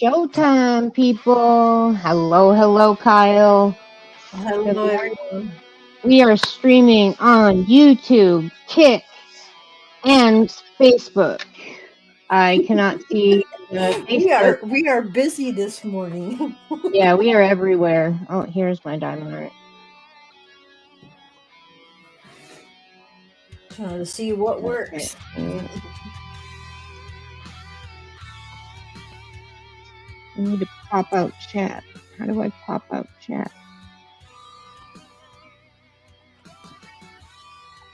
showtime, people. Hello, hello, Kyle. Hello, And everyone. we are streaming on YouTube, Kick, and Facebook. I cannot see We Facebook. are busy this morning. Yeah, we are everywhere. Oh, here's my diamond heart. Trying to see what Okay. works. I need to pop out chat. How do I pop out chat?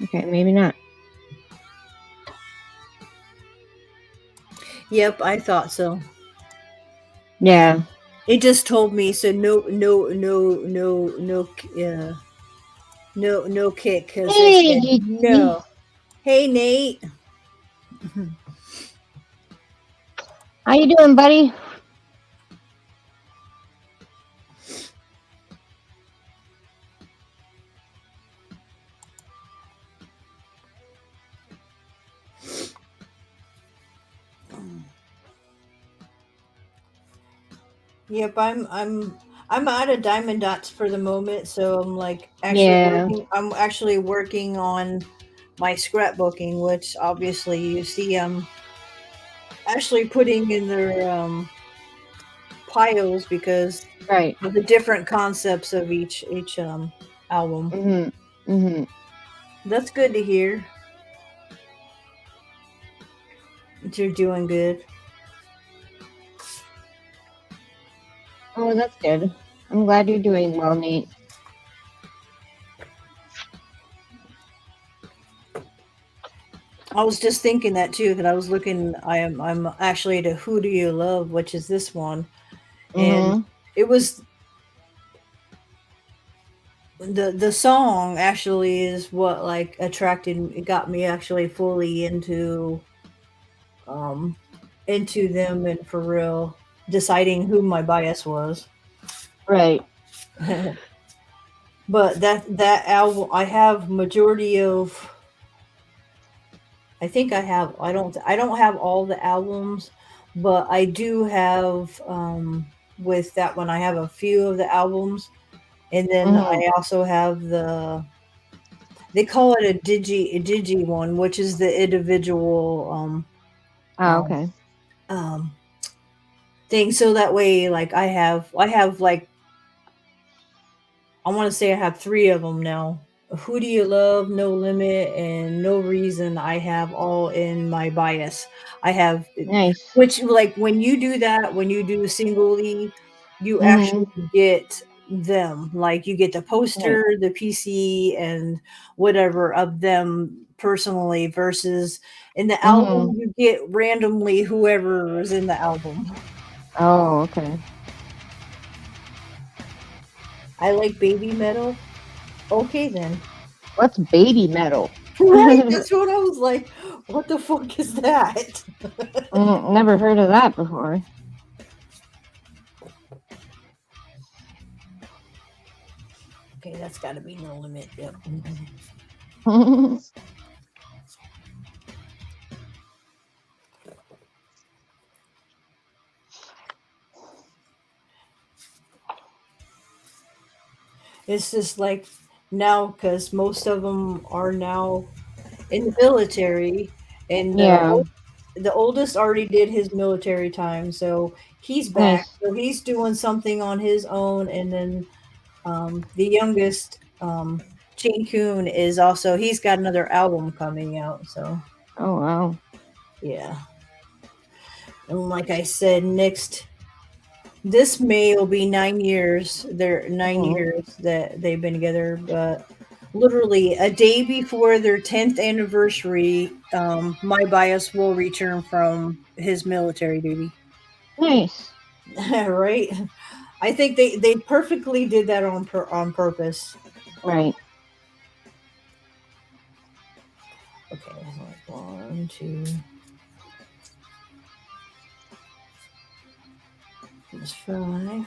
Okay, maybe not. Yep, I thought so. Yeah. It just told me so. No kick because it Hey, said Gigi. no. Hey, Nate. How you doing, buddy? Yep, I'm out of diamond dots for the moment, so I'm like actually Yeah. working. I'm actually working on my scrapbooking, which obviously you see I'm actually putting in their piles because Right. of the different concepts of each album. Mhm. Mhm. That's good to hear that you're doing good. Oh, that's good. I'm glad you're doing well, Nate. I was just thinking that too because I was looking. I'm actually at a Who Do You Love, which is this one, and Mhm. it was the song actually is what like attracted it got me actually fully um into them and for real deciding who my bias was. Right. But that album I have majority of I think I don't have all the albums, but I do have with that one I have a few of the albums, and then Mhm. I also have they call it a digi one, which is the individual Oh, um okay. um thing. So that way like I have like I want to say I have three of them now. Who Do You Love, No Limit, and No Reason. I have all in my bias. I have, Nice. which like when you do that, when you do singly, you actually Mhm. get them. Like you get the Right. poster, the PC, and whatever of them personally versus in the album, Mhm. you get randomly whoever is in the album. Oh, okay. I like baby metal. Okay, then. What's baby metal? Right, that's what I was like, "What the fuck is that?" Never heard of that before. Okay, that's gotta be No Limit, yep. It's just like now because most of them are now in the military, and Yeah. the oldest already did his military time, so he's back, Nice. so he's doing something on his own, and then, the youngest, Jane Coon is also he's got another album coming out, so, Oh, wow. yeah. And like I said, next this May will be 9 years. They're nine Mhm. years that they've been together, but literally a day before their 10th anniversary, my bias will return from his military duty. Nice. Right? I think they perfectly did that on purpose. Right. Okay, so like one, two, that's five.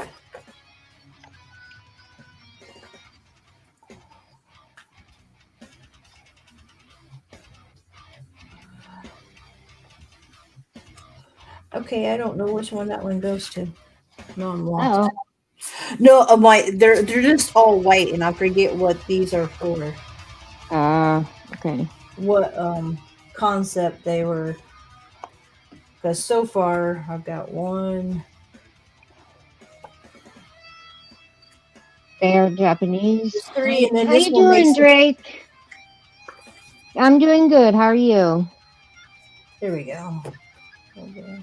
okay, I don't know which one that one goes to. No, I'm lost. Oh, No, my they're just all white, and I forget what these are for. okay. What concept they were. Because so far I've got one. They are Japanese. There's three, and then How this you one doing, makes it. Drake? I'm doing good. How are you? There we go. Okay.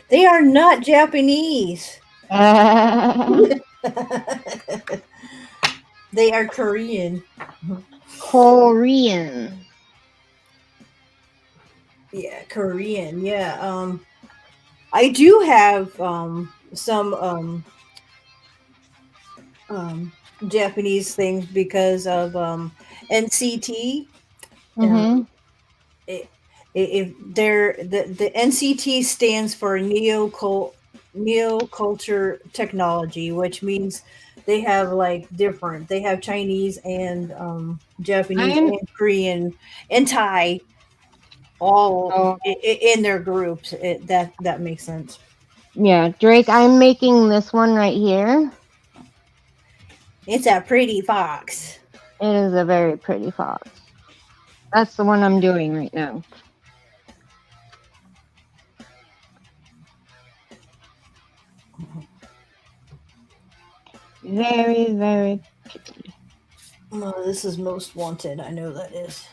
They are not Japanese. They are Korean. Korean. Yeah, Korean. Yeah. I do have some um Japanese things because of NCT. Um, Mm-hmm. it, if they're the NCT stands for Neoculture Technology, which means they have like different. They have Chinese and Japanese I'm and Korean and Thai all oh in their groups. That makes sense. yeah, Drake, I'm making this one right here. It's a pretty fox. It is a very pretty fox. That's the one I'm doing right now. Very, very pretty. Oh, this is most wanted. I know that is.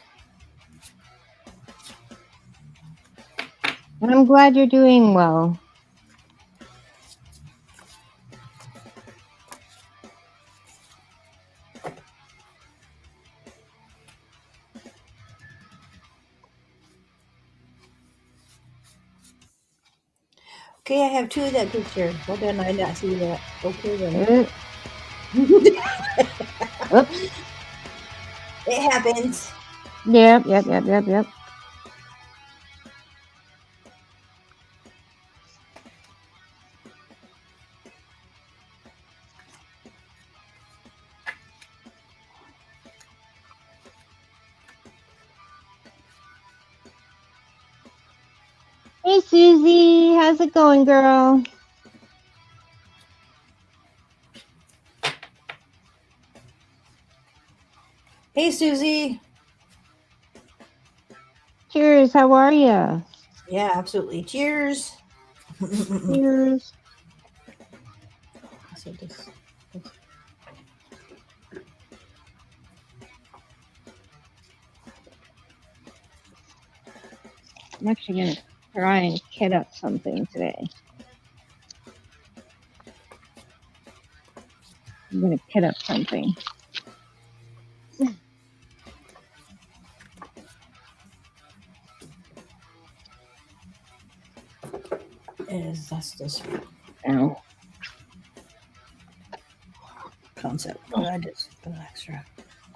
And I'm glad you're doing well. Okay, I have two of that picture. Why didn't I not see that? Okay then. Uh, Oops. It happens. Yep. Hey, Susie. How's it going, girl? Hey, Susie. Cheers. How are you? Yeah, absolutely. Cheers. Cheers. So this- I'm actually going to try and kit up something today. I'm going to kit up something. that's this Ow. concept. But I just put extra.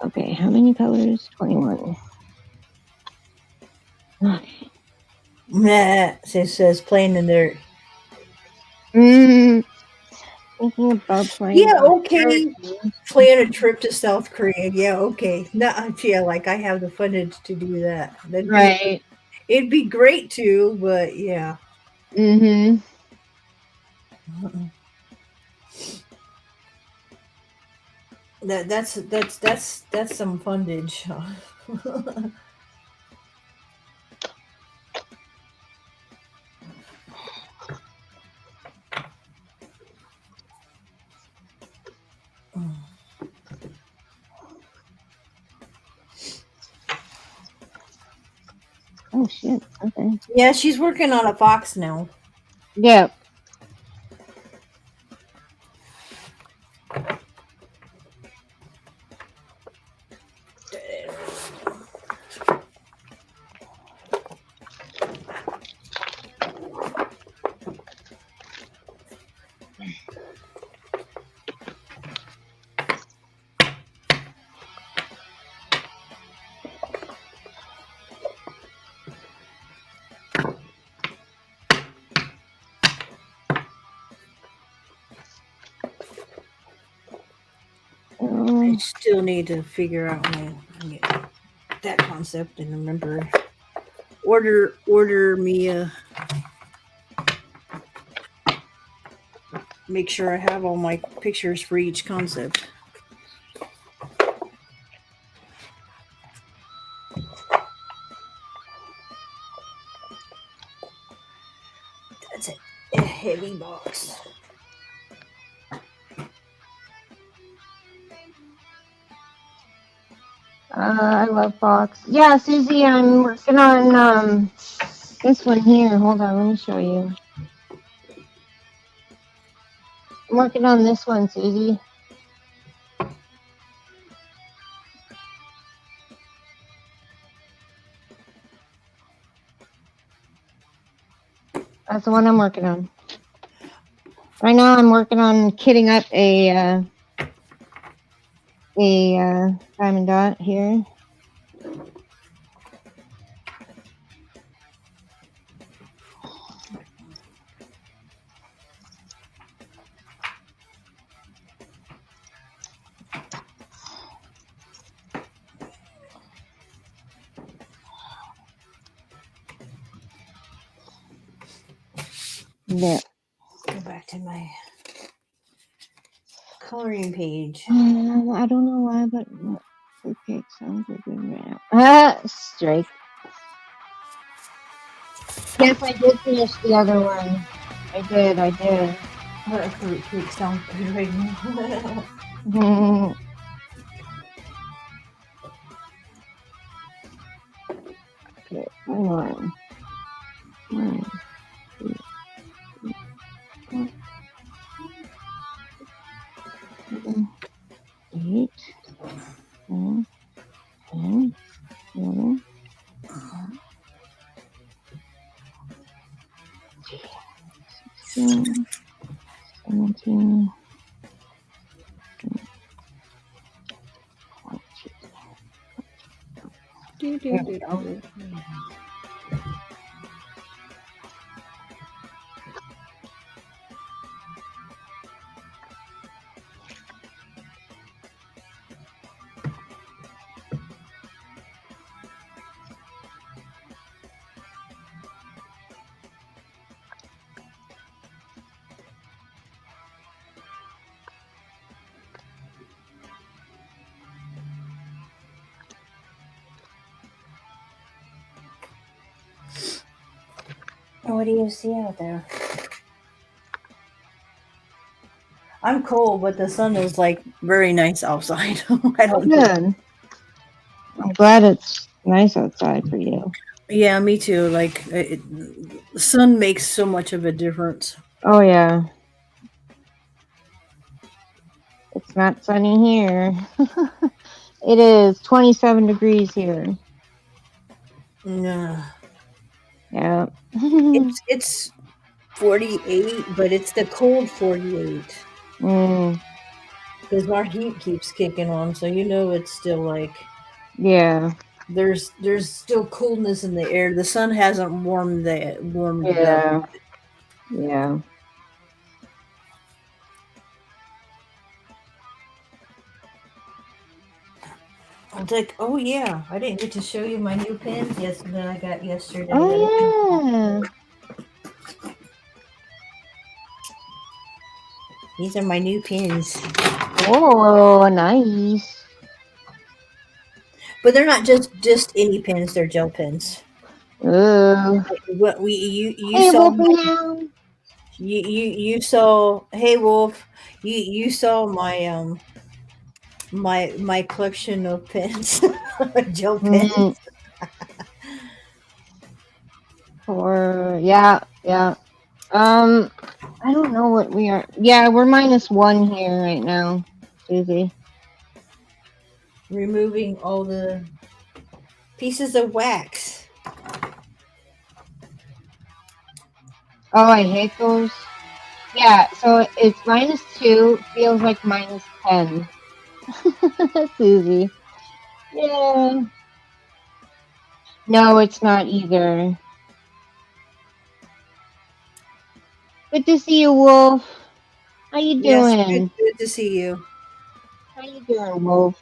Okay, how many colors? 21. Nah, it says playing in there. Mm, thinking about playing Yeah, on okay. Plan a trip to South Korea. Yeah, okay. No, I feel like I have the fundage to do that. Right. It'd be great to, but yeah. Mm-hmm. That's some fundage. Oh, shit. Okay. Yeah, she's working on a fox now. Yep. I Oh, still need to figure out my. that concept and remember order me a make sure I have all my pictures for each concept. That's a heavy box. I love box. Yeah, Susie, I'm working on this one here. Hold on, let me show you. I'm working on this one, Susie. That's the one I'm working on. Right now, I'm working on kitting up a diamond dot here. There. Go back to my coloring page. I don't know why, but okay, sounds good right now. Strike. Yes, I did finish the other one. I did. That fruit cake sounds good right now. Okay, one more. 1, 2, 3, 4, 7, 8, 9, 10, 11, 16, 17, 22. There we go. What do you see out there? I'm cold, but the sun is like very nice outside. I don't know. Good. I'm glad it's nice outside for you. Yeah, me too. Like the sun makes so much of a difference. Oh, yeah. It's not sunny here. It is 27 degrees here. Yeah. Yeah. It's 48, but it's the cold 48 Mm, because our heat keeps kicking on, so you know it's still like yeah. there's still coolness in the air. The sun hasn't warmed it up. Yeah. Yeah. I was like, oh yeah, I didn't get to show you my new pins that I got yesterday. Oh, yeah. These are my new pins, Oh, nice. but they're not just any pins. They're gel pins. Ooh. What we you Hey, saw Wolfie my now. you saw, hey Wolf, you saw my my collection of pens, gel Mm, pens. yeah. I don't know what we are. Yeah, we're -1 here right now, Susie. Removing all the pieces of wax. Oh, I hate those. Yeah, so it's -2, feels like -10. Susie. Yeah. No, it's not either. Good to see you, Wolf. How you Yes, doing? good to see you. How you doing, Wolf?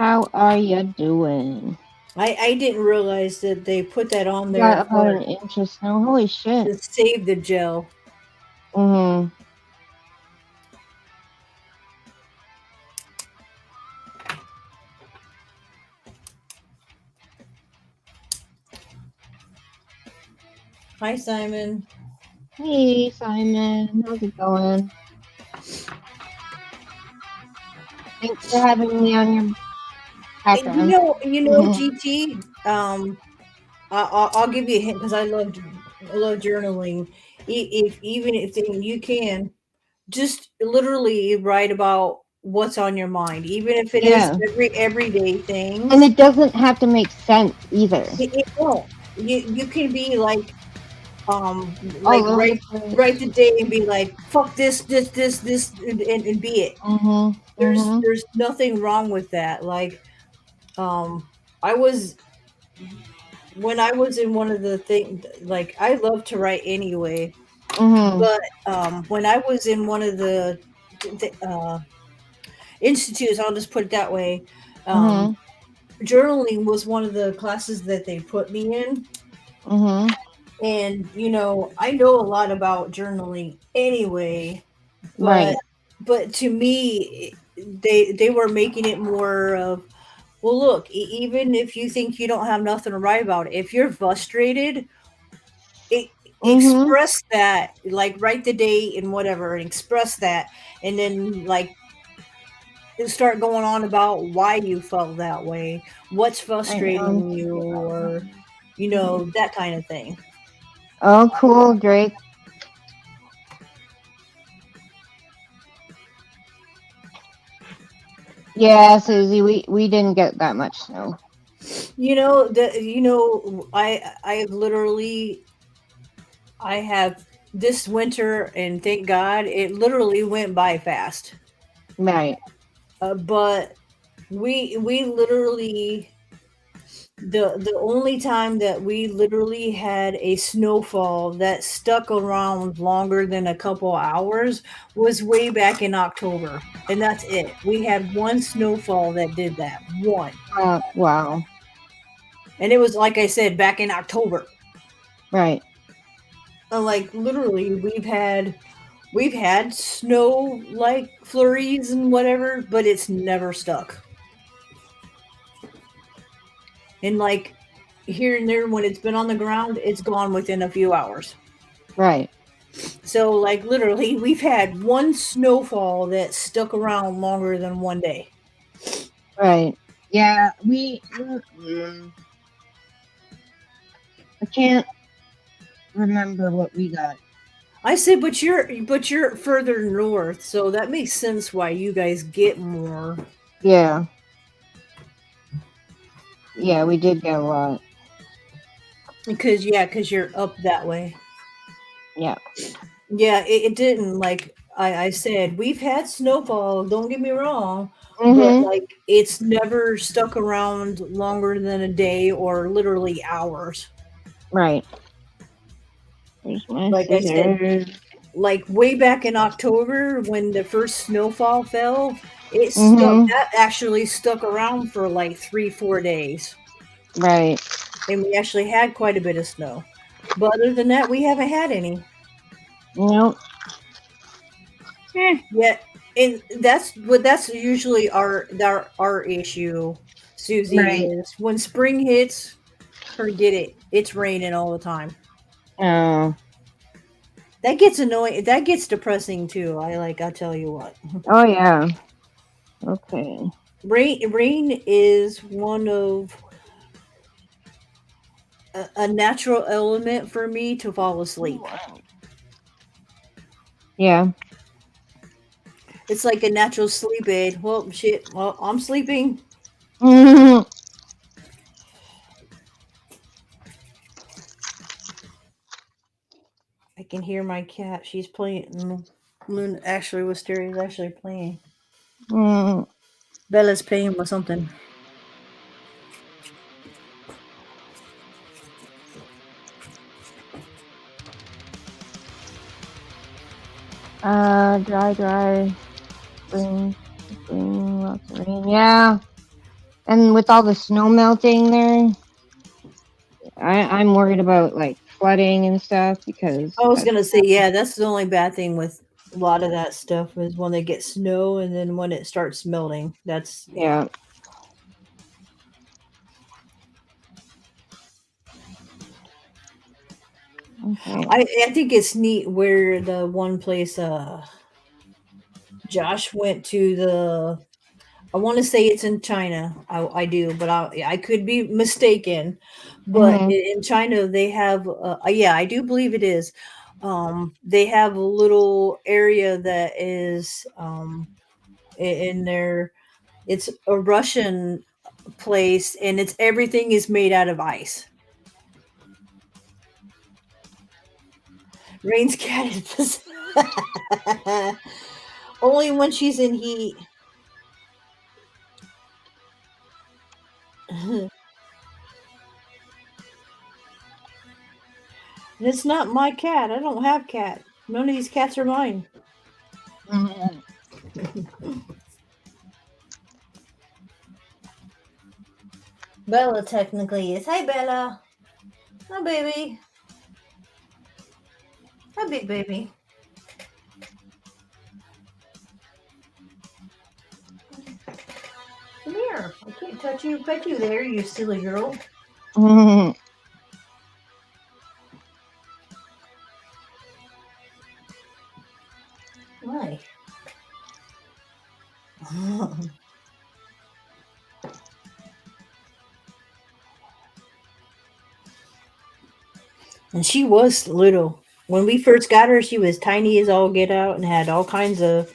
How are you doing? I didn't realize that they put that on We there got about for an inch of snow. Holy shit. to save the gel. Mm-hmm. Hi, Simon. Hey, Simon. How's it going? Thanks for having me on your And background. GT. I'll give you a hint because I love journaling. If even if you can just literally write about what's on your mind, even if it is Yeah. everyday And things. it doesn't have to make sense either. It won't. You can be like All over the write place. the day and be like fuck this and be it. Mm-hmm. Mm-hmm. There's nothing wrong with that. Like um I was when I was in one of the things, like I love to write anyway, Mm-hmm. but when I was in one of the institutes, I'll just put it that way. um Mm-hmm. Journaling was one of the classes that they put me in, Mm-hmm. and I know a lot about journaling anyway, but Right. to me they were making it more of, well, look, even if you think you don't have nothing to write about, if you're frustrated, e- Mm-hmm. express that, like write the date and whatever and express that, and then like start going on about why you felt that way, what's Right on. frustrating you, or Mhm. that kind of thing. Oh, cool, Drake. Yeah, Susie, we didn't get that much snow. I've literally, I have this winter, and thank God it literally went by fast. Right. But we literally, the only time that we literally had a snowfall that stuck around longer than a couple hours was way back in October, and that's it. We had one snowfall that did that, one, Wow. and it was, like I said, back in October. Right. Like literally, we've had snow like flurries and whatever, but it's never stuck. And like here and there, when it's been on the ground, it's gone within a few hours. Right. So, like, literally, we've had one snowfall that stuck around longer than one day. Right. Yeah, I can't remember what we got. I said, but you're further north, so that makes sense why you guys get more. Yeah. Yeah, we did get a lot. Because you're up that way. Yeah. Yeah, it didn't, like I said, we've had snowfall, don't get me wrong, but Mm-hmm. like it's never stuck around longer than a day or literally hours. Right. There's my Like I said, scissors. like way back in October when the first snowfall fell, Mm-hmm. that actually stuck around for like 3, 4 days. Right. And we actually had quite a bit of snow. But other than that, we haven't had any Nope. yet. And that's usually our issue, Susie, Right. is when spring hits, forget it. It's raining all the time. Oh. That gets annoying. That gets depressing too. I'll tell you what. Oh yeah. Okay. Rain is one of a natural element for me to fall asleep. Yeah. It's like a natural sleep aid. Well, shit. Well, I'm sleeping. Mm-hmm. I can hear my cat. She's playing. Luna actually, Wisteria is actually playing. Bella's playing with something. Dry. Spring, lots of rain. Yeah. And with all the snow melting there, I'm worried about like flooding and stuff because I was that's gonna say, yeah, that's the only bad thing with a lot of that stuff is when they get snow and then when it starts melting. That's yeah. yeah. Okay. I think it's neat where the one place Josh went to the I want to say it's in China. I do, but I could be mistaken. But Mhm. in China, they have yeah, I do believe it is. They have a little area that is in their it's a Russian place, and it's everything is made out of ice. Rain's cat is only when she's in heat. And it's not my cat. I don't have cat. None of these cats are mine. Mhm. Bella technically is. Hi, Bella. Hi, baby. Hi, big baby. Come here. I can't touch you, pet you there, you silly girl. Mhm. Why? And she was little. When we first got her, she was tiny as all get out and had all kinds of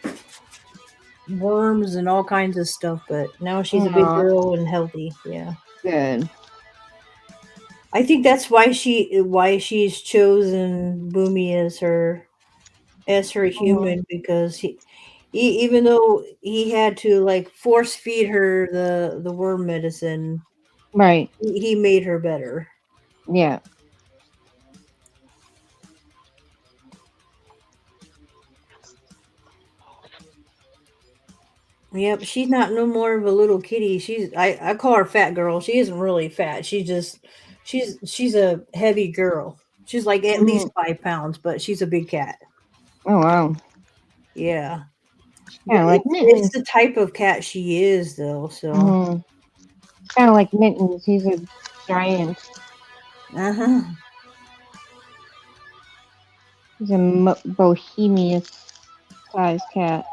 worms and all kinds of stuff. But now she's a big Aw, girl and healthy. Yeah, good. I think that's why she's chosen Boomy as her Mhm. human because even though he had to like force feed her the worm medicine, Right. he made her better. Yeah. Yep, she's not no more of a little kitty. I call her fat girl. She isn't really fat. She's a heavy girl. She's like at least Mhm. 5 pounds, but she's a big cat. Oh wow. Yeah. Kind But of like it's Mittens. the type of cat she is though, so Mhm. Kind of like Mittens. He's a giant. uh-huh. He's a bohemian sized cat.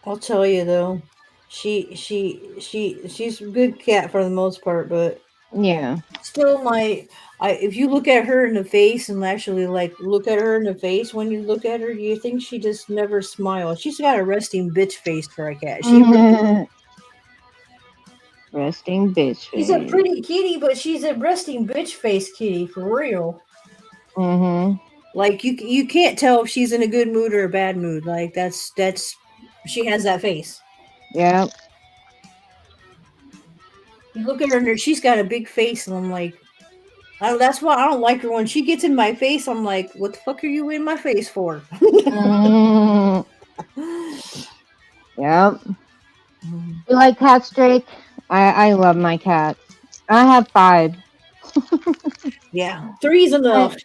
I'll tell you though. She's a good cat for the most part, but Yeah. still my I if you look at her in the face and actually like look at her in the face when you look at her, you think she just never smiles. She's got a resting bitch face for a cat. She really Resting bitch she's a face. pretty kitty, but she's a resting bitch face kitty for real. Mhm. Like you can't tell if she's in a good mood or a bad mood. Like that's she has that face. Yep. You look at her and she's got a big face, and I'm like, that's why I don't like her when she gets in my face. I'm like, what the fuck are you in my face for? Mhm. Yep. You like cats, Drake? I love my cats. I have five. Yeah, three's enough. I,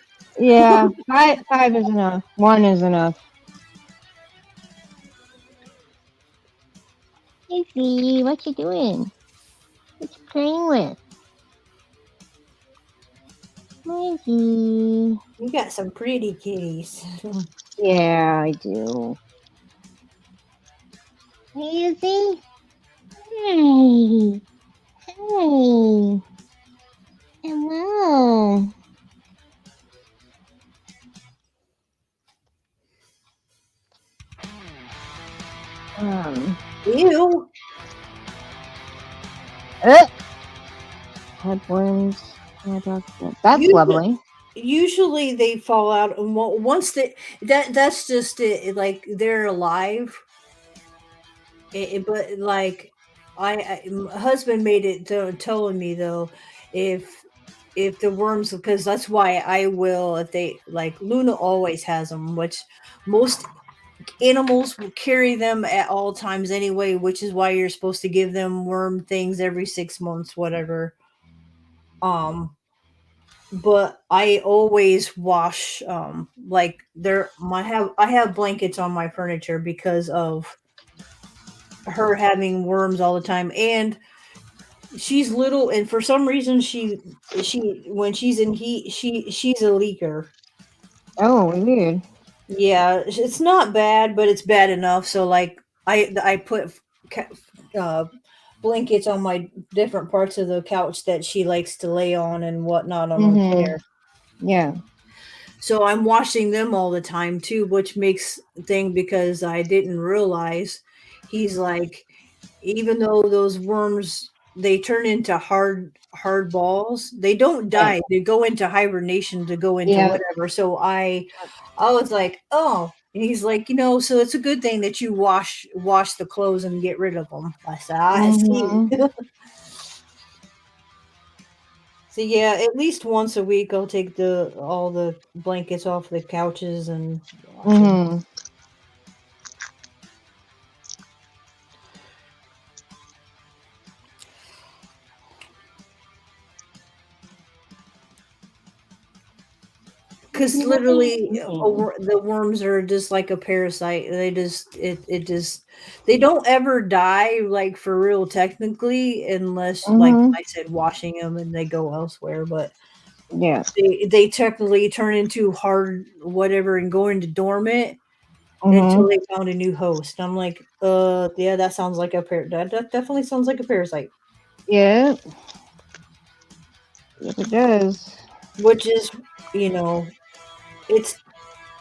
yeah, five is enough. One is enough. Casey, what you doing? What you playing with? Mikey. You got some pretty kitties. Yeah, I do. Easy. Hey. Hey. Hello. Um. Ew. Uh, headwinds. That's Usually, lovely. usually they fall out, and once that's just it. Like they're alive, but like my husband made it telling me though, if the worms because that's why I will if they like Luna always has them, which most animals will carry them at all times anyway, which is why you're supposed to give them worm things every 6 months, whatever. Um, but I always wash like there my have I have blankets on my furniture because of her having worms all the time, and she's little, and for some reason she when she's in heat she's a leaker. Oh, weird. Yeah, it's not bad, but it's bad enough. So like I put ca- uh, blankets on my different parts of the couch that she likes to lay on and whatnot on the Mm-hmm. chair. Yeah. So I'm washing them all the time too, which makes thing because I didn't realize he's like, even though those worms they turn into hard balls, they don't Right. die. They go into hibernation to go into Yeah. whatever. So I was like, oh, and he's like, so it's a good thing that you wash the clothes and get rid of them. I said, I see. Mm-hmm. So yeah, at least once a week I'll take the all the blankets off the couches and wash them. Mm-hmm. Because literally, Mm-hmm. the worms are just like a parasite. It just they don't ever die like for real technically, unless like Mm-hmm. I said, washing them and they go elsewhere. But Yeah. they technically turn into hard whatever and go into dormant until Mm-hmm. they found a new host. I'm like, yeah, that sounds like that definitely sounds like a parasite. Yeah. Yes, it does. Which is, you know, it's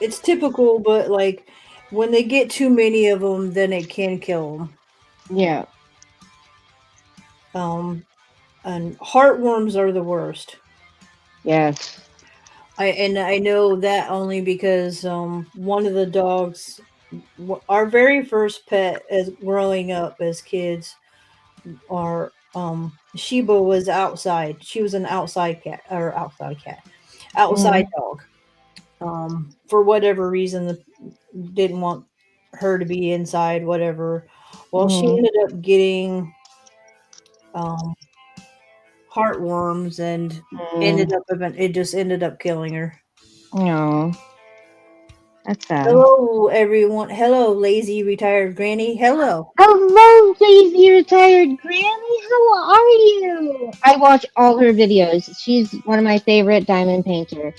it's typical, but like when they get too many of them, then it can kill them. Yeah. And heartworms are the worst. Yes. I know that only because one of the dogs, our very first pet as growing up as kids, our Sheba was outside. She was an outside Mm-hmm. dog. For whatever reason, didn't want her to be inside. Whatever. Well, she Mm-hmm. ended up getting um heartworms and Mm. it just ended up killing her. No, that's sad. Hello, everyone. Hello, lazy retired granny. Hello. Hello, lazy retired granny. How are you? I watch all her videos. She's one of my favorite diamond painter.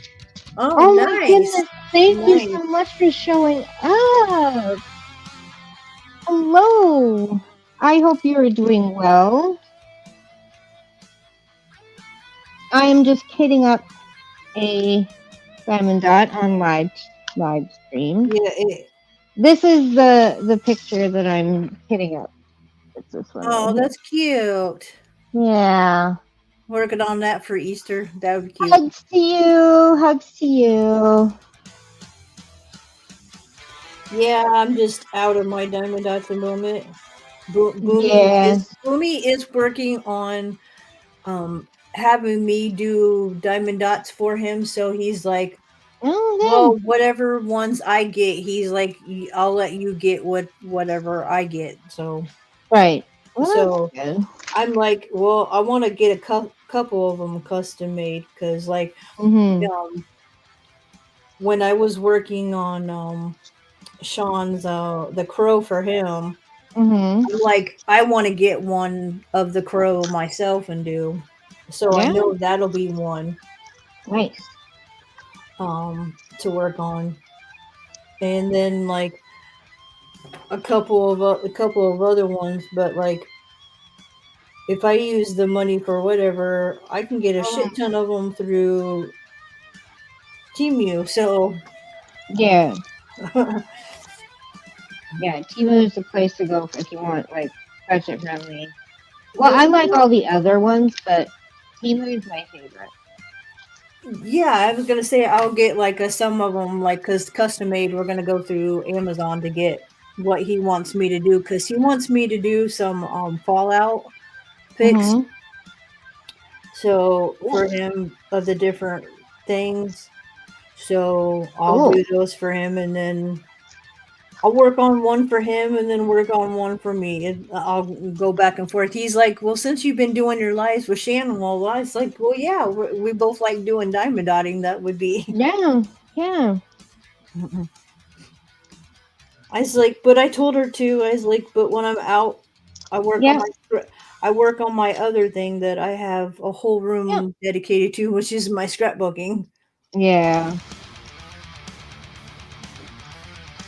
Oh, Oh my nice. goodness! Thank you so Nice. much for showing up. Hello. I hope you are doing well. I am just kitting up a diamond dot on live stream. Yeah. This is the picture that I'm hitting up. It's this one right Oh, here. that's cute. Yeah. Working on that for Easter. That would be cute. Hugs to you. Hugs to you. Yeah, I'm just out of my diamond dots at the moment. Yeah. Boomy is working on having me do diamond dots for him. So he's like, Oh, well, whatever ones I get, he's like, I'll let you get whatever I get. right. Well, So that's good. I'm like, well, I want to get a couple of them custom made because, like, Mhm. um, when I was working on Sean's the crow for him, Mhm. I'm like, I want to get one of the crow myself and do. So I Yeah. know that'll be one Nice. to work on, and then like a couple of other ones, but like if I use the money for whatever, I can get a shit Mhm. ton of them through Temu. So Yeah. Yeah. Temu is the place to go if you want like budget friendly. Well, the I like all the other ones, but Temu is my favorite. yeah, I was gonna say I'll get like some of them like because custom made. We're gonna go through Amazon to get what he wants me to do because he wants me to do some Fallout pics. Mhm. So for Cool. him of the different things, so I'll Cool. do those for him, and then I'll work on one for him and then work on one for me. I'll go back and forth. He's like, "Well, since you've been doing your lives with Shannon, well, I was like, well, yeah, we both like doing diamond dotting. That would be." Yeah, yeah, I was like, but I told her to. I was like, but when I'm out, I work on yeah, my I work on my other thing that I have a whole yeah, room dedicated to, which is my scrapbooking. yeah.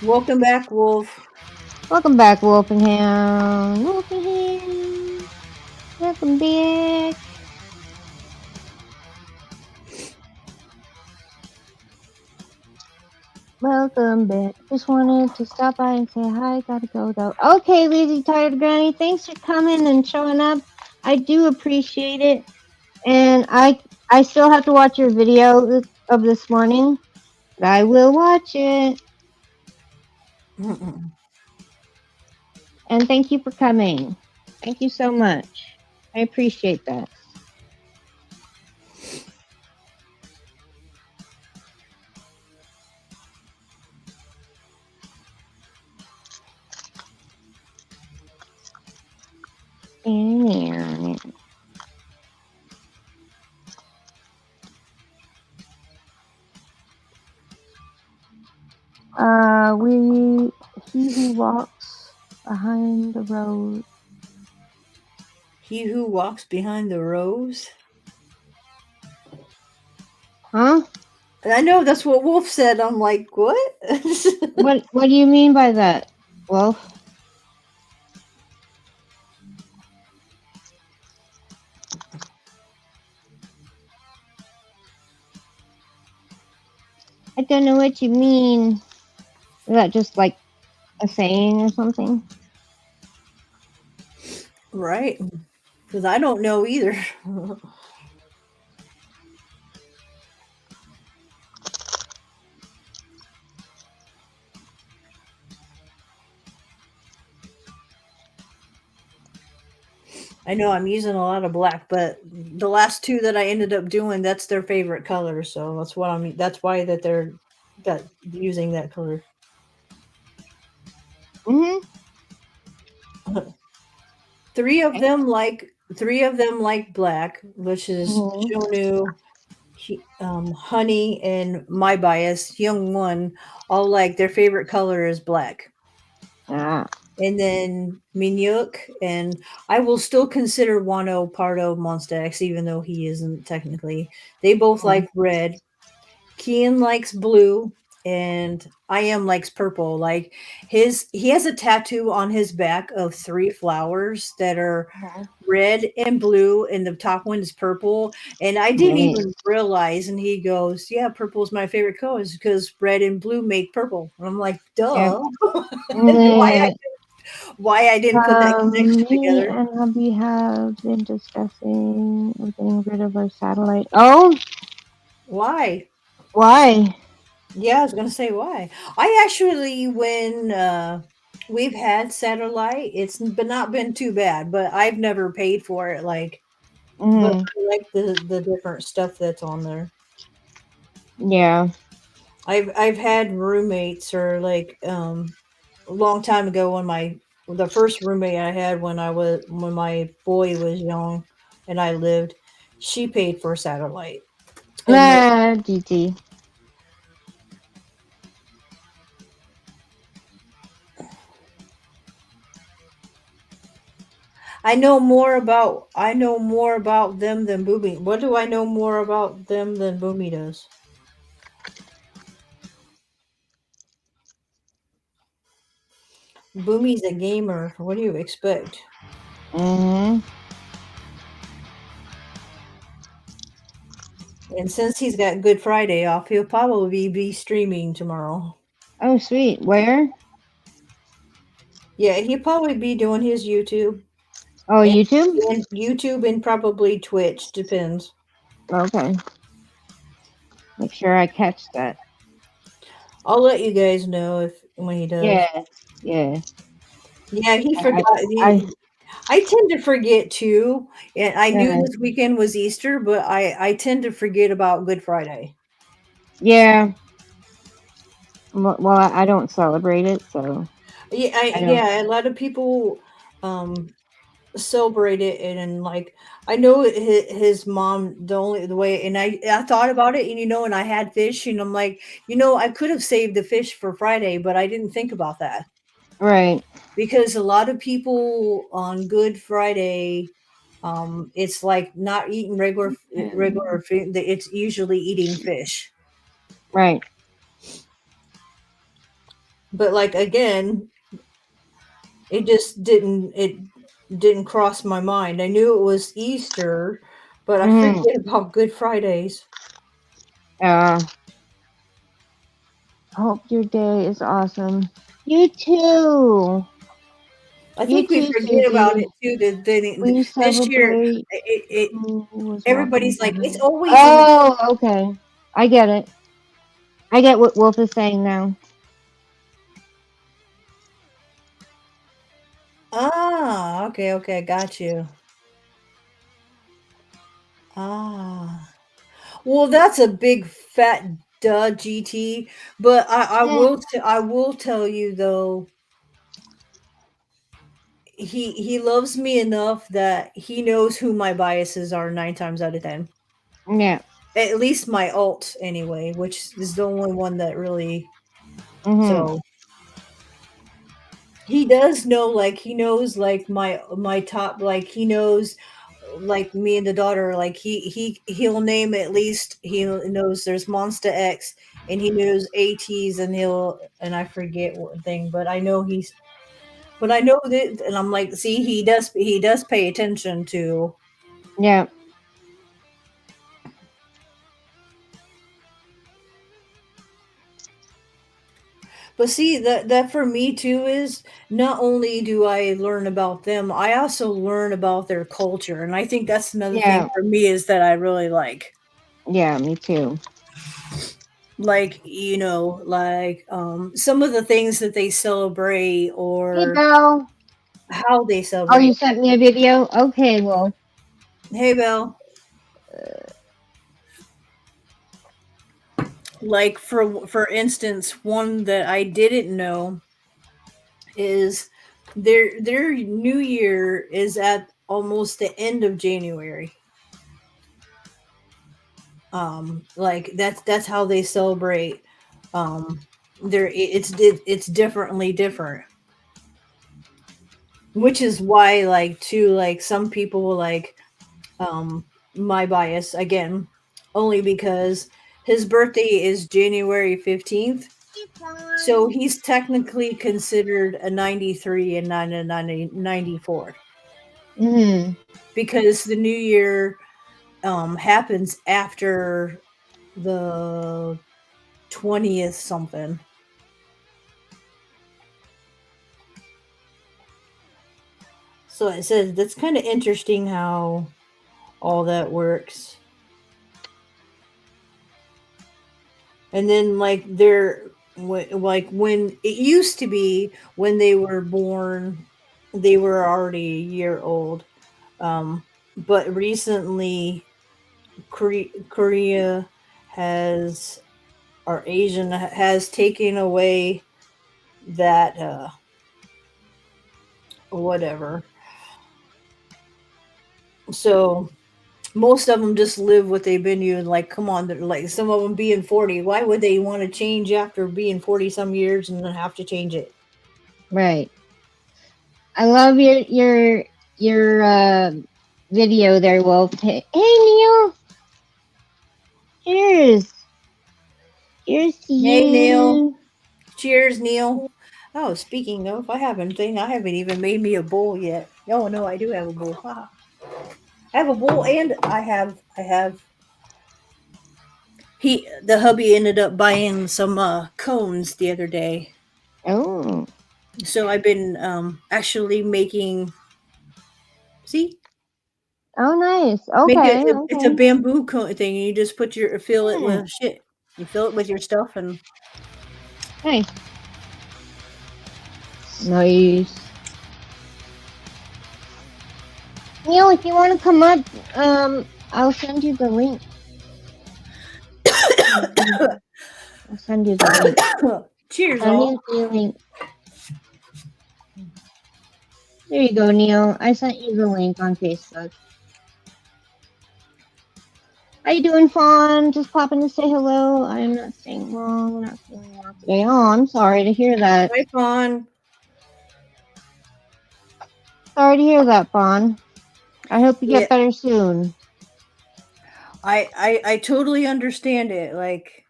Welcome back, Wolf. Welcome back, Wolfenham. Wolfenham. Welcome back. Welcome back. Just wanted to stop by and say hi. Gotta go though. Okay, lazy tired granny. Thanks for coming and showing up. I do appreciate it. And I still have to watch your video of this morning, but I will watch it. And thank you for coming. Thank you so much. I appreciate that. We he who walks behind the road. He who walks behind the rose. Huh? I know that's what Wolf said. I'm like, what? What do you mean by that, Wolf? I don't know what you mean. Is that just like a saying or something? Right. Because I don't know either. I know I'm using a lot of black, but the last two that I ended up doing, that's their favorite color. So that's why that they're got using that color. Mm-hmm. Three of them like black, which is Mm-hmm. Shonu, Honey, and my bias, Young One, all like their favorite color is black. Ah. And then Minyuk, and I will still consider Wano part of Monsta X, even though he isn't technically. They both Mm-hmm. like red. Kian likes blue, and I am likes purple. Like he has a tattoo on his back of three flowers that are red and blue, and the top one is purple. And I didn't Nice. even realize. And he goes, "Yeah, purple is my favorite color because red and blue make purple." And I'm like, Yep. "Duh." Yeah. Why I didn't put that connection Me together? and hubby have been discussing getting rid of our satellite. Oh, Why? why? Yeah, I was gonna say why. I actually, when we've had satellite, it's not been too bad, but I've never paid for it. Like, but Mm-hmm. I like the different stuff that's on there. Yeah. I've had roommates or like a long time ago when the first roommate I had when my boy was young and I lived, she paid for satellite. And Nah, GT. I know more about them than Boomy. What do I know more about them than Boomy does? Boomy's a gamer. What do you expect? Mm-hmm. And since he's got Good Friday off, he'll probably be streaming tomorrow. Oh, sweet. Where? Yeah, he'll probably be doing his YouTube Oh, and, YouTube? and YouTube and probably Twitch. Depends. Okay. Make sure I catch that. I'll let you guys know if when he does. Yeah. Yeah. Yeah, he I, forgot. I, I tend to forget too. And I knew I this weekend was Easter, but I tend to forget about Good Friday. yeah. Well, I don't celebrate it, so Yeah, I don't. yeah. A lot of people um celebrate it, and like I know his mom the way, and I thought about it, and and I had fish, and I'm like, I could have saved the fish for Friday, but I didn't think about that Right. because a lot of people on Good Friday, it's like not eating regular food. It's usually eating fish, Right. but like again, it didn't cross my mind. I knew it was Easter, but I Mm-hmm. forget about Good Fridays. Uh, hope your day is awesome. You too. I You think we too, forget about Susie. it too. We This year, celebrate it who was walking everybody's by. like, it's always in. Oh, okay. I get it. I get what Wolf is saying now. Ah, okay, okay, got you. Ah, well, that's a big fat duh, GT. But Eh, I will tell you though, he loves me enough that he knows who my biases are 9 times out of 10. yeah. At least my alt anyway, which is the only one that really. Mm-hmm. So he does know, like he knows like my top, like he knows like me and the daughter, like he'll name, at least he knows there's Monster X, and he knows ATs, and I forget what thing, but I know that, and I'm like, see, he does pay attention to. Yeah. But see, that for me too is not only do I learn about them, I also learn about their culture, and I think that's another thing Yeah. for me is that I really Yeah. Me too. like some of the things that they celebrate Hey, or Belle. how they Oh, celebrate. you sent me a video? Okay, well, Hey, Belle. Like for instance, one that I didn't know is their new year is at almost the end of January. Like that's how they celebrate. It's differently different, which is why, like, too, like some people like my bias again, only because his birthday is January 15th, so he's technically considered a 93 and not a 94, mm-hmm. because the new year happens after the 20th something. So it says that's kind of interesting how all that works. And then like like when it used to be when they were born, they were already a year old. But recently, Korea has or Asian has taken away that whatever. So most of them just live what they've been doing. Like, come on, like some of them being 40. Why would they want to change after being 40 some years and then have to change it? Right. I love your video there, Wolf. Hey, Neil. Cheers. Cheers to Hey, Neil. you. Cheers, Neil. Oh, speaking of, I haven't even made me a bowl yet. Oh no, I do have a bowl. Haha. I have a bowl, and I have. The hubby ended up buying some cones the other day, Oh. so I've been actually making. See, Oh, nice. make it. Okay. It's a Okay. bamboo cone thing. You just fill it Hmm. with shit. You fill it with your stuff, and Nice. Nice. Neil, if you want to come up, I'll send you the link. I'll send you the link. Cheers, Send all. me the link. There you go, Neil. I sent you the link on Facebook. How you doing, Fawn? Just popping to say hello. I'm not staying long. Not feeling well today. Oh, I'm sorry to hear that. Hi, Fawn. Sorry to hear that, Fawn. I hope you Yeah, get better soon. I totally understand it. Like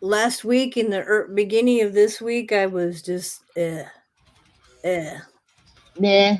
last week in the beginning of this week, I was just eh. Meh.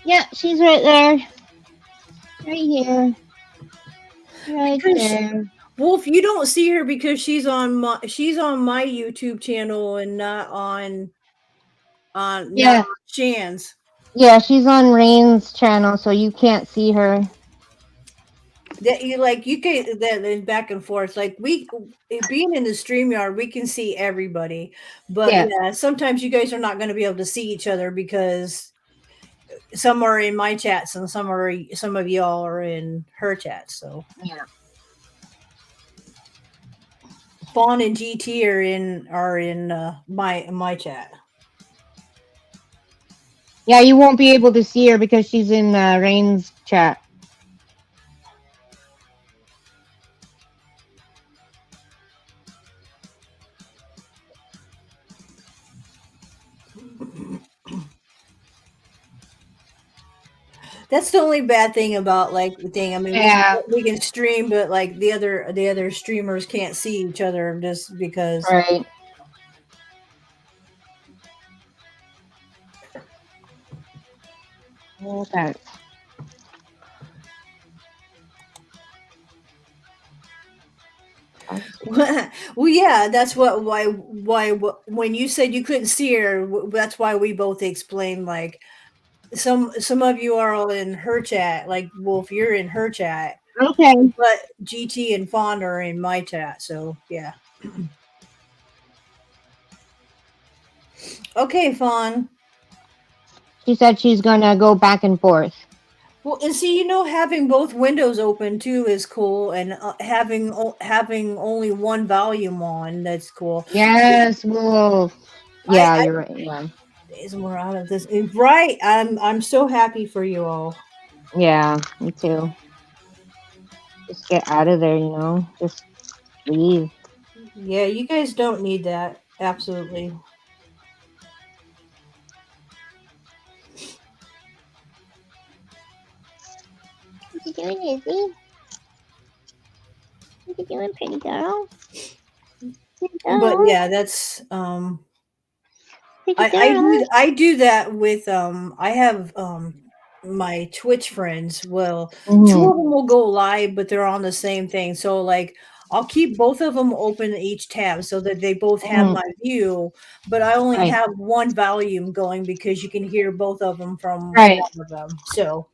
Yeah, she's right there. Right here. Right Because there. Wolf, you don't see her because she's on my YouTube channel and not Yeah. on Shan's. Yeah, she's on Rain's channel, so you can't see her. That you like you can then back and forth. Like we being in the stream yard, we can see everybody. But Yeah. yeah, sometimes you guys are not going to be able to see each other because some are in my chats and some of y'all are in her chats. So Yeah. Fawn and GT are in my chat. Yeah, you won't be able to see her because she's in Rain's chat. That's the only bad thing about like the thing. I mean, Yeah. we can stream, but like the other streamers can't see each other just because. Right. Okay. Well, yeah, that's why when you said you couldn't see her, that's why we both explained like some of you are all in her chat, like Wolf, you're in her chat, Okay. but GT and Fawn are in my chat. So yeah, okay, Fawn. She said she's gonna go back and forth. Well, and see, having both windows open too is cool, and having only one volume on, that's cool. Yes, Wolf. Yeah, I you're right. Yeah. is more out of this, right? I'm so happy for you all. Yeah, me too. Just get out of there, you know? Just leave. Yeah, you guys don't need that. Absolutely. What you doing, Izzy? What you doing, pretty girl? Pretty But girl? yeah, that's Pretty I girl? do that with I have my Twitch friends. Well, two of Mm-hmm. them will go live, but they're on the same thing. So like I'll keep both of them open in each tab so that they both have Mm-hmm. my view, but I only Right. have one volume going because you can hear both of them from Right. one of them. So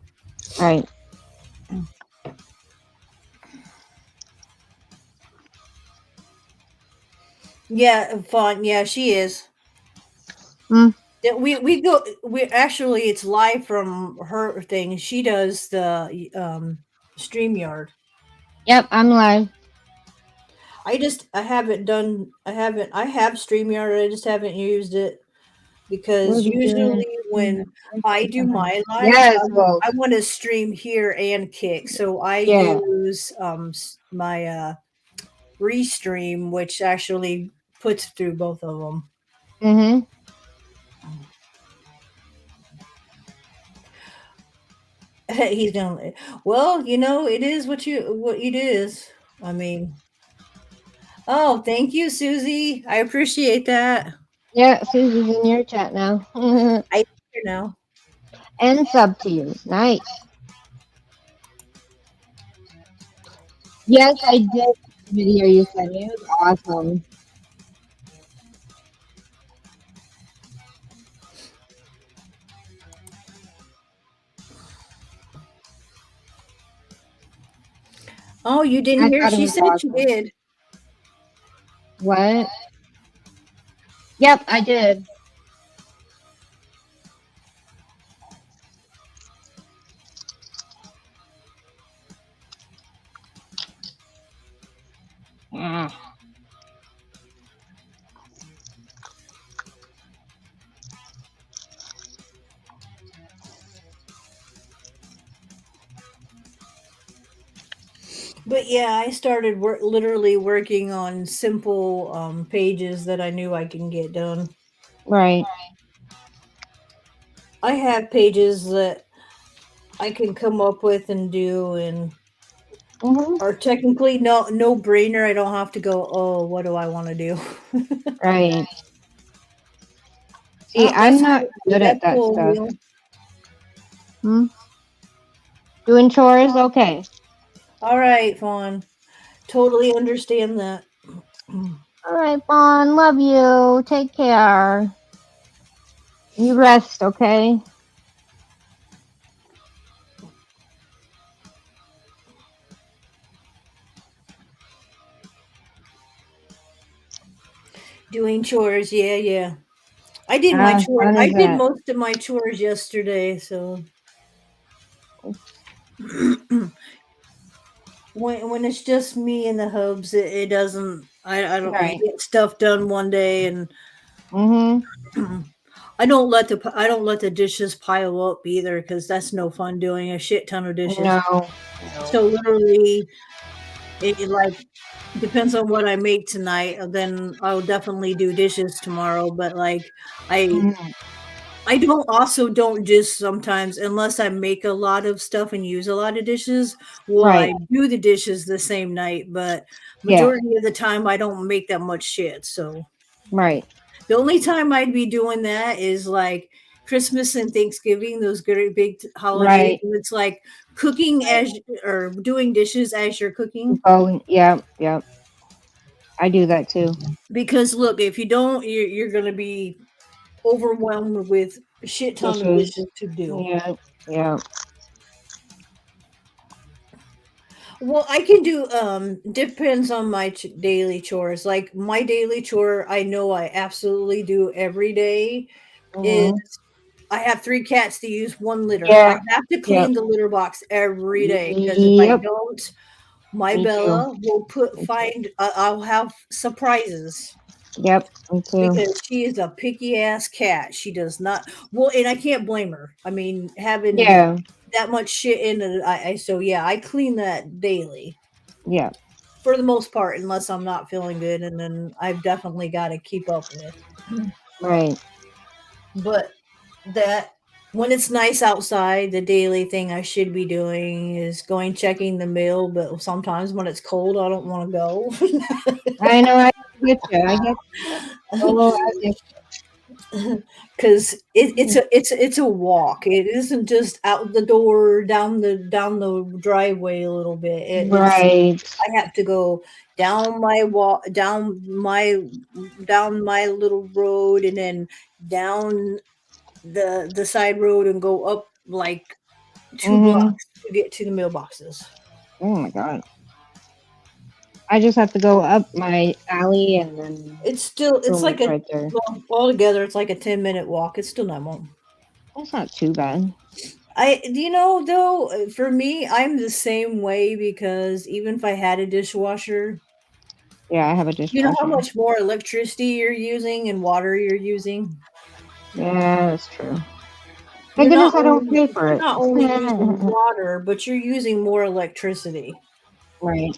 Right. yeah, fun. Yeah, she is. Mm. Yeah, we actually it's live from her thing. She does the StreamYard. Yep, I'm live. I haven't done I have StreamYard, I just haven't used it What because you doing? usually when I do my lives, Yes, Wolf. I want to stream here and Kick. So I Yeah. use my Restream, which actually puts through both of them. Mm-hmm. He's gonna well, it is what it is. I mean, oh, thank you, Susie. I appreciate that. Yeah, Susie's in your chat now. I know. And sub to you. Nice. Yes, I did. video you sent me. It was awesome. Oh, you didn't I hear? thought it She was said she awesome. did. What? Yep, I did. Yeah. But yeah, I started literally working on simple pages that I knew I can get done. Right. I have pages that I can come up with and do, and Mhm. are technically no brainer. I don't have to go, oh, what do I want to do? Right. See, Oh, I'm that's not cool. good That's at that cool, stuff. Will. Hmm? Doing chores? Okay. All right, Fawn. Totally understand that. All right, Bon. Love you. Take care. You rest, okay? Doing chores, yeah, yeah. I did my chore. Fun I is did that? most of my chores yesterday, so when it's just me and the hubs, it doesn't. I Right. get stuff done one day, and Mhm. I don't let the dishes pile up either because that's no fun doing a shit ton of dishes. No. So No. literally, it like depends on what I make tonight. Then I'll definitely do dishes tomorrow. But like I Mhm. I don't just sometimes unless I make a lot of stuff and use a lot of dishes, will Right. I do the dishes the same night, but Yeah. majority of the time I don't make that much shit. So Right. the only time I'd be doing that is like Christmas and Thanksgiving, those great big holidays. Right. And it's like cooking as or doing dishes as you're cooking. Oh, yeah. Yeah. I do that too. Because look, if you don't, you're going to be overwhelmed with a shit ton of Dishes. dishes to do. Yeah. Yeah. Well, I can do depends on my daily chores. Like my daily chore I know I absolutely do every day is Mhm. I have 3 cats to use 1 litter. I Yeah. have to Yep. clean the litter box every day because if I Yep. don't, my Me too. Bella will Me too. I'll have surprises Yep. Me too. because she is a picky ass cat. She does not well, and I can't blame her. I mean, having Yeah. that much shit in it, I so yeah, I clean that daily Yeah. for the most part, unless I'm not feeling good, and then I've definitely got to keep up with. Right. But that when it's nice outside, the daily thing I should be doing is going checking the mail. But sometimes when it's cold, I don't want to go. I know. I get you. I get. Oh, I get. Because You. it's a walk. It isn't just out the door down the driveway a little bit. It's Right. I have to go down my wall, down my little road, and then down the side road and go up like 2 Mhm. blocks to get to the mailboxes. Oh my god. I just have to go up my alley and then It's boom, like it's a right there. well, altogether it's like a 10-minute walk. It's still not long. That's not too bad. Though for me, I'm the same way because even if I had a dishwasher, Yeah, I have a you know how dishwasher. much more electricity you're using and water you're using. Yeah, that's true. Thank goodness I don't pay for You're it. not only using water, but you're using more electricity. Right.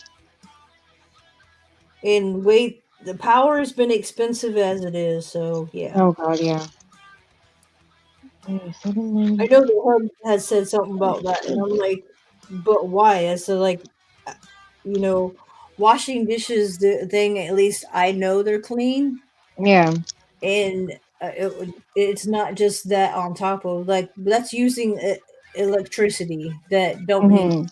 And wait, the power has been expensive as it is, so yeah. Oh god, yeah. Okay, I know 790. the hub has said something about that, and I'm like, but why? I said like, uh, you know, washing dishes the thing. At least I know they're clean, Yeah. and it's not just that on top of like that's using electricity that don't need. Mhm.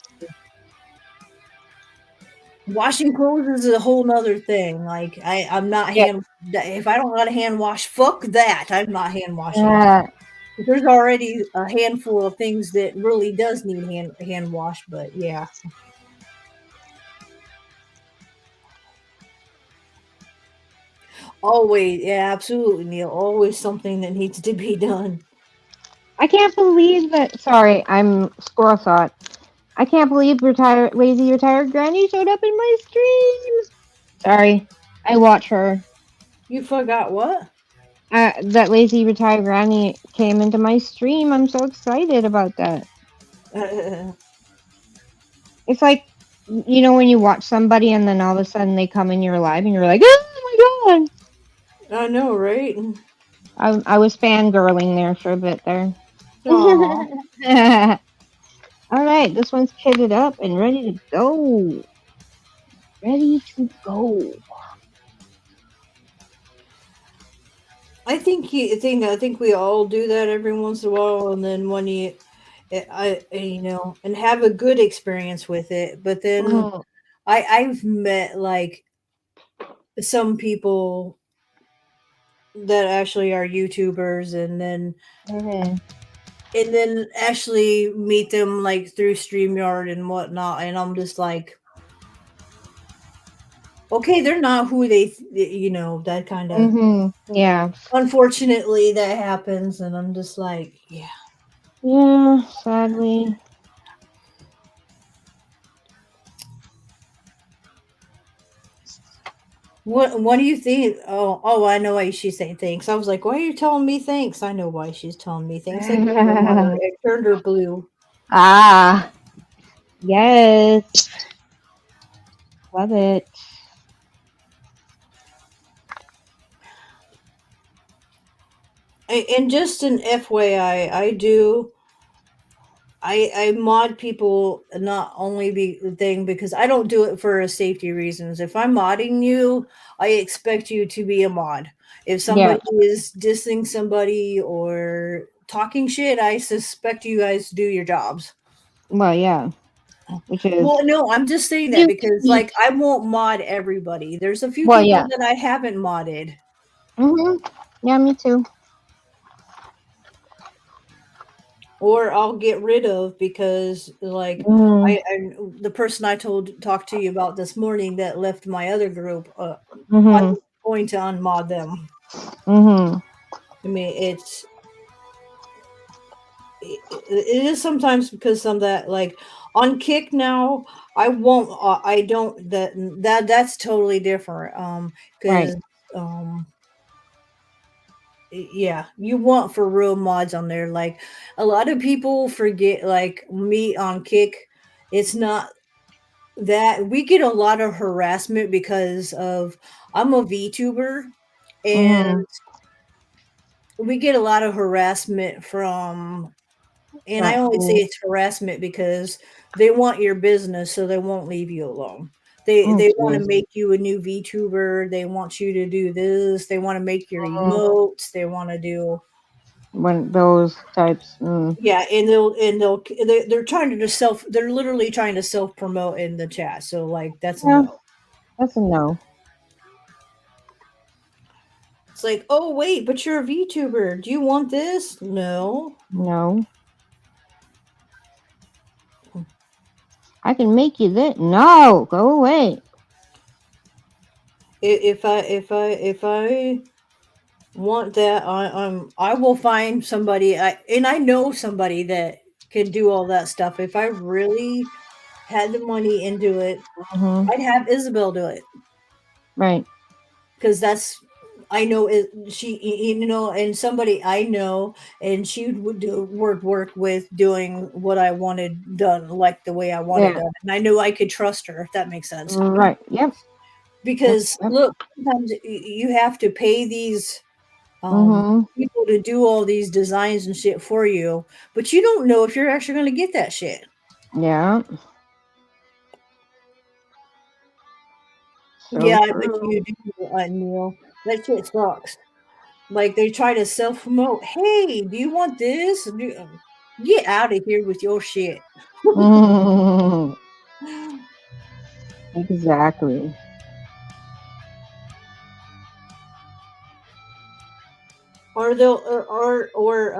Washing clothes is a whole nother thing. Like I'm not Yeah. hand. If I don't got to hand wash, fuck that. I'm not hand washing. Uh, There's already a handful of things that really does need hand wash. But yeah, always, yeah, absolutely, Neil. Always something that needs to be done. I can't believe that. Sorry, I'm squirrel thought. I can't believe retired lazy retired granny showed up in my stream. Sorry, I watch her. You forgot what? That lazy retired granny came into my stream. I'm so excited about that. It's like, when you watch somebody and then all of a sudden they come in your live and you're like, oh my god. I know, right? I was fangirling there for a bit there. Aw. All right, this one's kitted up and ready to go. Ready to go. I think we all do that every once in a while, and then when and have a good experience with it. But then Mhm, I've met like some people that actually are YouTubers, mhm, and then actually meet them like through StreamYard and whatnot, and I'm just like, okay, they're not who that kind of. yeah. Unfortunately, that happens, and I'm just like, yeah. Yeah, sadly. What do you think? Oh, I know why she's saying thanks. I was like, why are you telling me thanks? I know why she's telling me thanks. Like your grandmother, it turned her blue. Ah, yes. Love it. And just an FYI, I mod people not only be the thing because I don't do it for safety reasons. If I'm modding you, I expect you to be a mod. If Yeah. somebody is dissing somebody or talking shit, I suspect you guys to do your jobs. Well, yeah. Which is Well, no, I'm just saying that you because keep. like I won't mod everybody. There's a few Well, people yeah. that I haven't modded. Yeah, me too. Or I'll get rid of because like Mhm. the person I told talked to you about this morning that left my other group, I'm Mhm. going to unmod them. Mhm. I mean, it is sometimes because some that like on Kick now. I don't that's totally different. Right. Because um yeah, you want for real mods on there. Like a lot of people forget, like me on Kick, it's not that we get a lot of harassment because of I'm a VTuber, and Mhm. we get a lot of harassment from, and I Not only say cool. it's harassment because they want your business, so they won't leave you alone. They want to Jeez. make you a new VTuber. They want you to do this. They want to make your Mhm. emotes. They want to do. When those types. Yeah, and they're trying to just they're literally trying to self promote in the chat. So like that's a Yeah, no. that's a no. It's like, oh wait, but you're a VTuber. Do you want this? No. No. I can make you this. No, go away. If I want that, I will find somebody. I know somebody that can do all that stuff. If I really had the money into it, Mhm. I'd have Isabel do it. Right. Because that's I know it, and somebody I know, and she would work with doing what I wanted done, like the way I wanted Yeah. done, and I knew I could trust her, if that makes sense. Right. Yep. Yep. Because Yep. look, sometimes you have to pay these Mhm. people to do all these designs and shit for you, but you don't know if you're actually going to get that shit. Yeah. So Yeah, I bet true. you do, Neil. That shit sucks. Like they try to self promote. Hey, do you want this? Get out of here with your shit. Mhm. Exactly. Or they'll or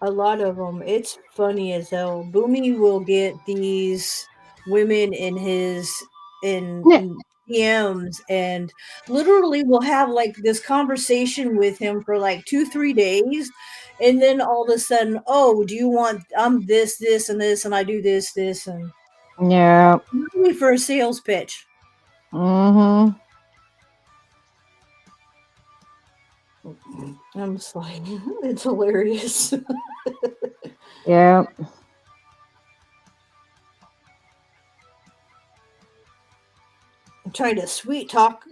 a lot of them. It's funny as hell. Boomy will get these women in his Yeah. in DMs and literally will have like this conversation with him for like 2 3 days, and then all of a sudden, oh, do you want I'm this and this and I do this and Yeah. really for a sales pitch. Mhm. I'm just like, it's hilarious. Yeah. Trying to sweet talk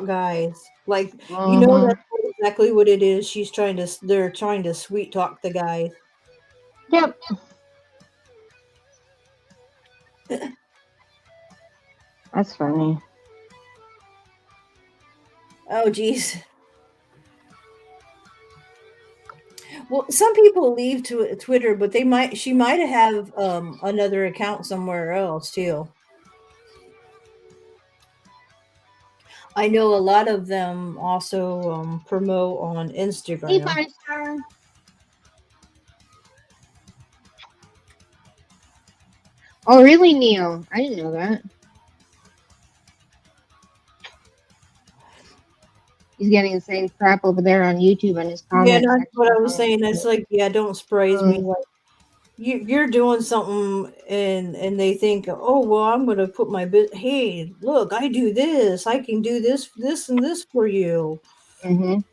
guys. Like, Mhm. that's exactly what it is. They're trying to sweet talk the guys. Yep. That's funny. Oh, geez. Well, some people leave to Twitter, but she might have another account somewhere else too. I know a lot of them also promote on Hey, Instagram. five star. Oh, really, Neil? I didn't know that. He's getting the same crap over there on YouTube in his Yeah, comment that's what section. I was saying. That's like, yeah, don't surprise me. Mm, Like, you're doing something and they think, oh well, I'm gonna put my hey, look, I do this, I can do this and this for you. mhm.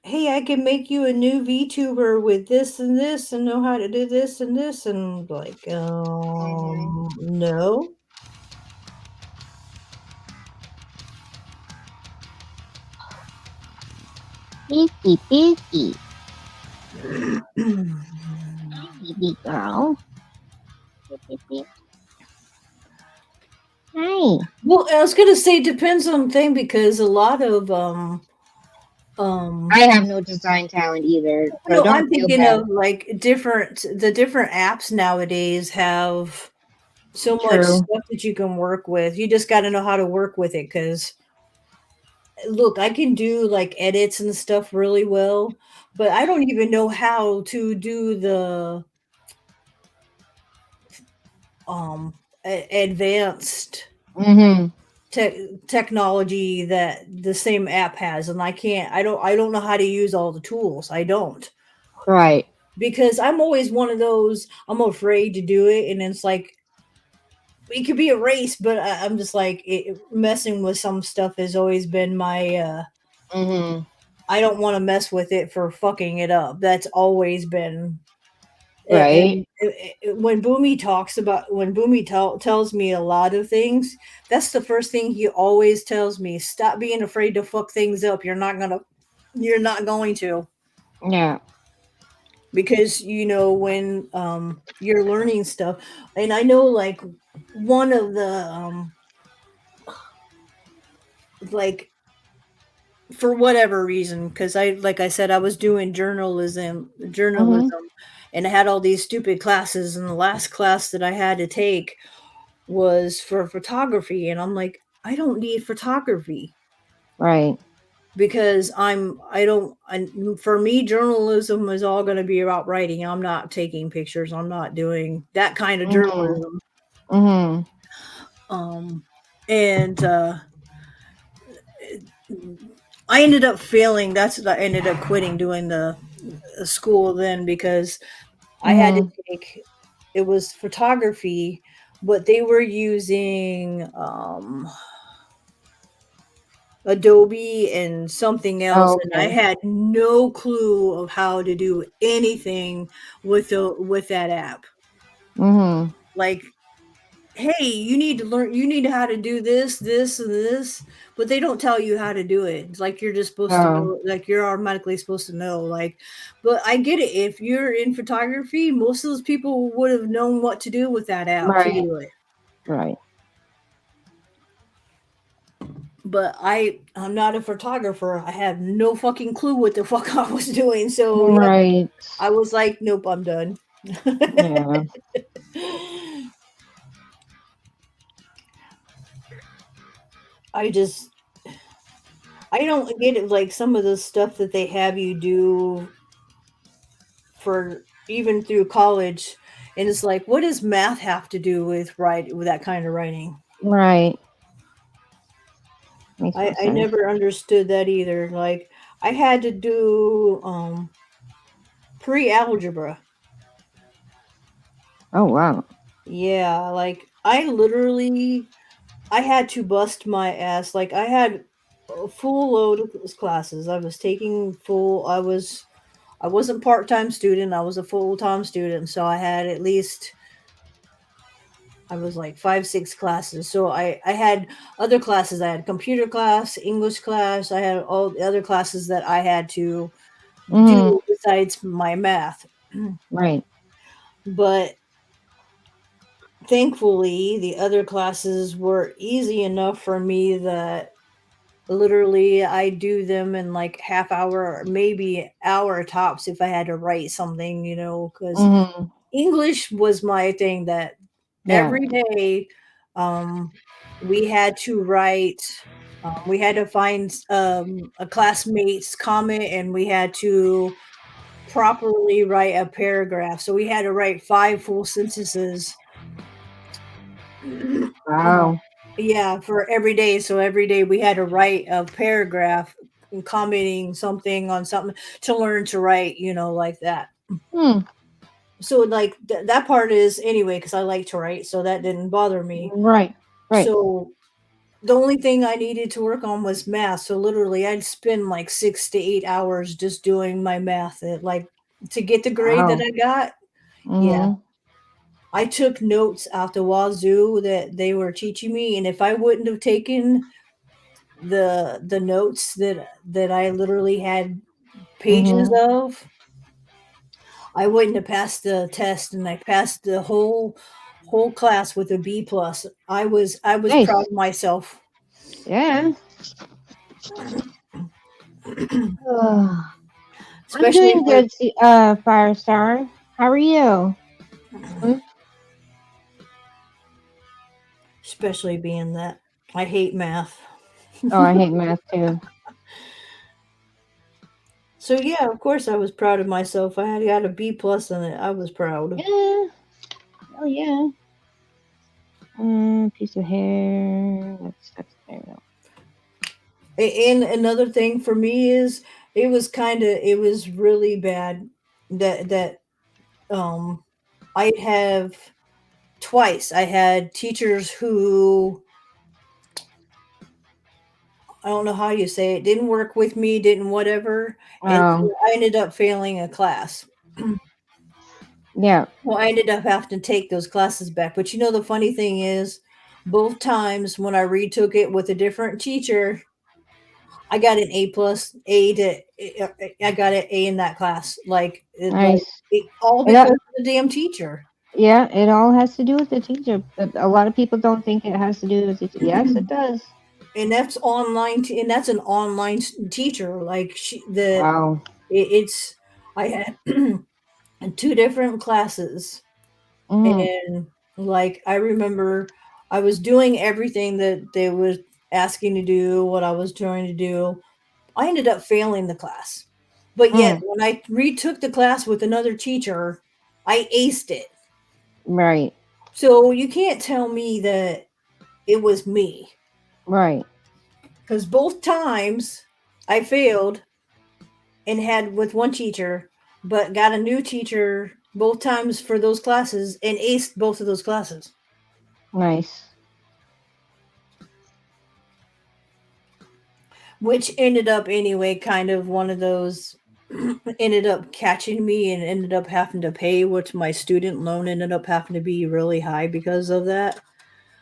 Hey, I can make you a new VTuber with this and this and know how to do this and this, and like, Mhm. no. Busy, busy. Hi, baby girl. Beep, beep, beep. Hi. Well, I was gonna say, depends on the thing, because a lot of um I have no design talent either, so no, don't I'm feel thinking bad. of like different apps nowadays have so much True. stuff that you can work with. You just got to know how to work with it, cuz look, I can do like edits and stuff really well, but I don't even know how to do the um advanced Mhm. technology that the same app has, and I don't know how to use all the tools. I don't, Right. because I'm always one of those, I'm afraid to do it, and it's like it could be a race, but I'm just like messing with some stuff has always been my Mhm. I don't want to mess with it for fucking it up. That's always been. Right. When Boomy tells me a lot of things, that's the first thing he always tells me: stop being afraid to fuck things up. You're not going to, Yeah. because when you're learning stuff, and I know like one of the like, for whatever reason, because like I said, I was doing Mhm. journalism, and I had all these stupid classes, and the last class that I had to take was for photography, and I'm like, I don't need photography, Right. because I don't I, for me, journalism is all going to be about writing. I'm not taking pictures. I'm not doing that kind of Mhm. journalism. Mhm. um and I ended up failing. That's what I ended up quitting doing the school then, because I had to Mhm. take, it was photography, but they were using Adobe and something else, Oh, and I okay. had no clue of how to do anything with that app. Mhm. Like, hey, you need to learn, you need how to do this and this, but they don't tell you how to do it. It's like you're just supposed to Oh, know, like you're automatically supposed to know. Like, but I get it. If you're in photography, most of those people would have known what to do with that app to right. do it. Right. But I'm not a photographer. I have no fucking clue what the fuck I was doing. So yeah, Right. I was like, nope, I'm done. Yeah. I just I don't get it, like some of the stuff that they have you do for even through college, and it's like, what does math have to do with that kind of writing? Right. Makes no I sense. never understood that either. Like I had to do pre-algebra. Oh wow. Yeah, like I literally I had to bust my ass. Like I had a full load of classes. I was taking full I wasn't part-time student, I was a full-time student, so I had at least I was like 5, 6 classes. So I had other classes. I had computer class, English class. I had all the other classes that I had to Mm. do besides my math. Right. But thankfully, the other classes were easy enough for me that literally I do them in like half hour or maybe hour tops if I had to write something, because Mm. English was my thing that Yeah. every day um, we had to write, we had to find a classmate's comment and we had to properly write a paragraph. So we had to write 5 full sentences. Wow. Yeah, for every day. So every day we had to write a paragraph commenting something on something to learn to write, like that. Hmm. So like that part is anyway because I like to write, so that didn't bother me. Right. Right. So the only thing I needed to work on was math. So literally I'd spend like 6 to 8 hours just doing my math like to get the grade that Wow. I got. Yeah. Mm. I took notes out the wazoo that they were teaching me, and if I wouldn't have taken the notes that I literally had pages Mhm. of, I wouldn't have passed the test, and I passed the whole class with a B plus. I was proud Nice. of myself. Yeah. Ugh. I'm Especially doing for good, Firestar. How are you? Hmm? especially being that I hate math. Oh, I hate math too. So yeah, of course I was proud of myself. I had got a B plus in it. I was proud. Yeah. Oh yeah. Piece of hair. That's there. We go. And another thing for me is it was really bad that um I have twice I had teachers who I don't know how you say it, didn't work with me, didn't whatever, and so Oh, I ended up failing a class. yeah. Well, I ended up having to take those classes back. But the funny thing is, both times when I retook it with a different teacher, I got an A plus, I got an A in that class. Nice. All It, because of the damn teacher. yeah, it all has to do with the teacher, but a lot of people don't think it has to do with the teacher. Yes, it does. And that's online, and that's an online teacher. Like Wow. it's I had two different classes. Mm. And like I remember I was doing everything that they were asking to do, what I was trying to do. I ended up failing the class. But yet Mm. when I retook the class with another teacher, I aced it. Right. So you can't tell me that it was me Right. cuz both times I failed and had with one teacher, but got a new teacher both times for those classes and aced both of those classes. Nice. Which ended up anyway kind of one of those ended up catching me and ended up having to pay, which my student loan ended up having to be really high because of that.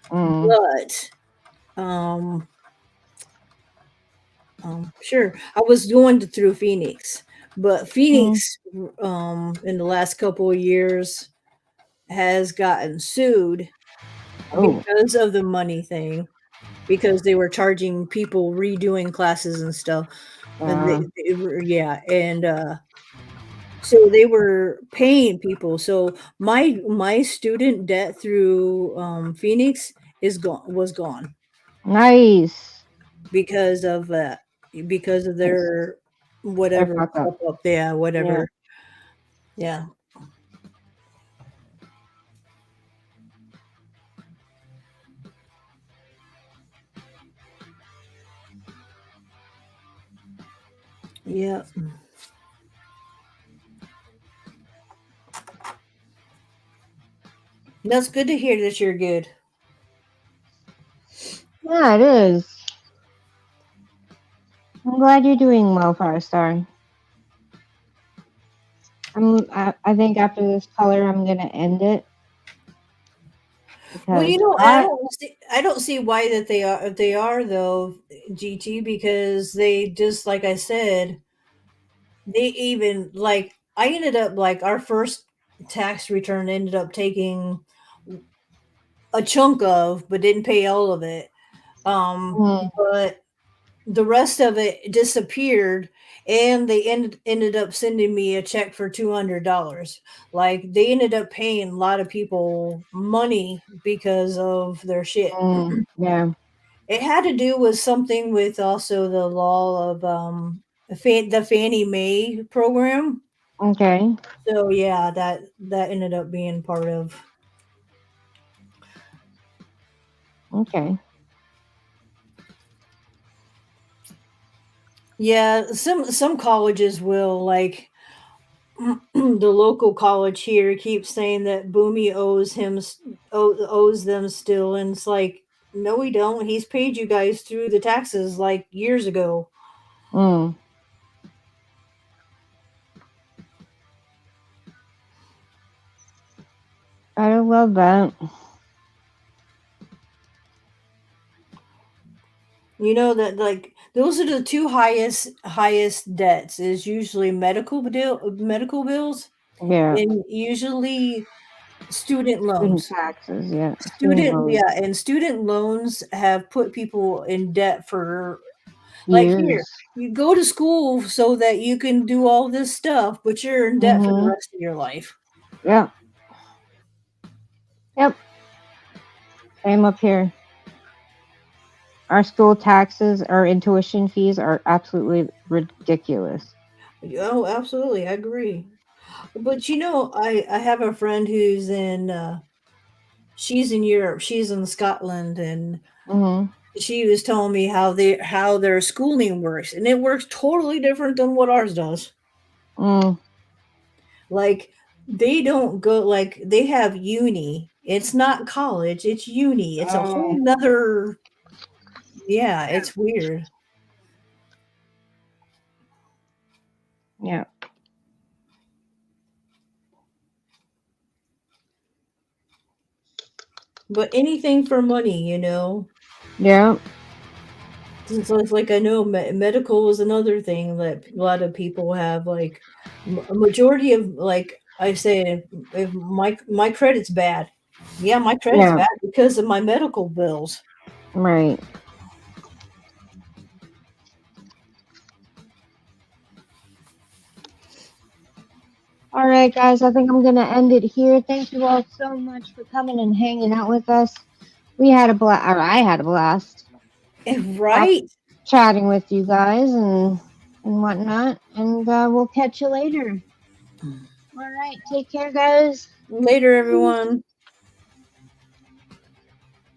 Mm. But sure, I was going through Phoenix, but Mm. Phoenix in the last couple of years has gotten sued Oh. because of the money thing, because they were charging people redoing classes and stuff. And Uh, yeah, and so they were paying people. So my student debt through Phoenix is gone was gone. nice. because of because of It's their their whatever fuck up. step up there, Yeah. whatever. Yeah. Yeah. That's good to hear that you're good. Yeah, it is. I'm glad you're doing well, Firestar. I think after this color, I'm gonna end it Well, because I I. I don't see why that they are though, GT, because they just like I said, they even like I ended up like our first tax return ended up taking a chunk of, but didn't pay all of it. Mm, But the rest of it disappeared, and they ended up sending me a check for $200. Like they ended up paying a lot of people money because of their shit. yeah. It had to do with something with also the law of the Fannie Mae program. Okay. So yeah, that ended up being part of. Okay. Yeah, some colleges will like the local college here keeps saying that Boomy owes them still, and it's like no, we don't. He's paid you guys through the taxes like years ago. Mm, I love that. You know that like those are the two highest debts is usually medical bills Yeah. and usually student Student loans. taxes. Yeah. Student loans. And student loans have put people in debt for like here, Years. you go to school so that you can do all this stuff, but you're in debt for the Mm-hmm. rest of your life. Yep. Yep. Same up here. Our school taxes, our tuition fees are absolutely ridiculous. Oh, absolutely, I agree. But I have a friend who's in she's in Europe, she's in Scotland, and Mm-hmm. she was telling me how their schooling works, and it works totally different than what ours does. Mm. Like they don't go like they have uni. It's not college, it's uni. It's a whole Oh. nother yeah, it's weird. Yeah. But anything for money, Yeah. So it's like I know medical is another thing that a lot of people have. Like a majority of like I say, if my credit's bad, yeah, my credit's Yeah. bad because of my medical bills. Right. All right, guys. I think I'm gonna end it here. Thank you all so much for coming and hanging out with us. We had a blast. Or I had a blast Right. chatting with you guys and whatnot. And we'll catch you later. All right. Take care, guys. Later, Peace. everyone.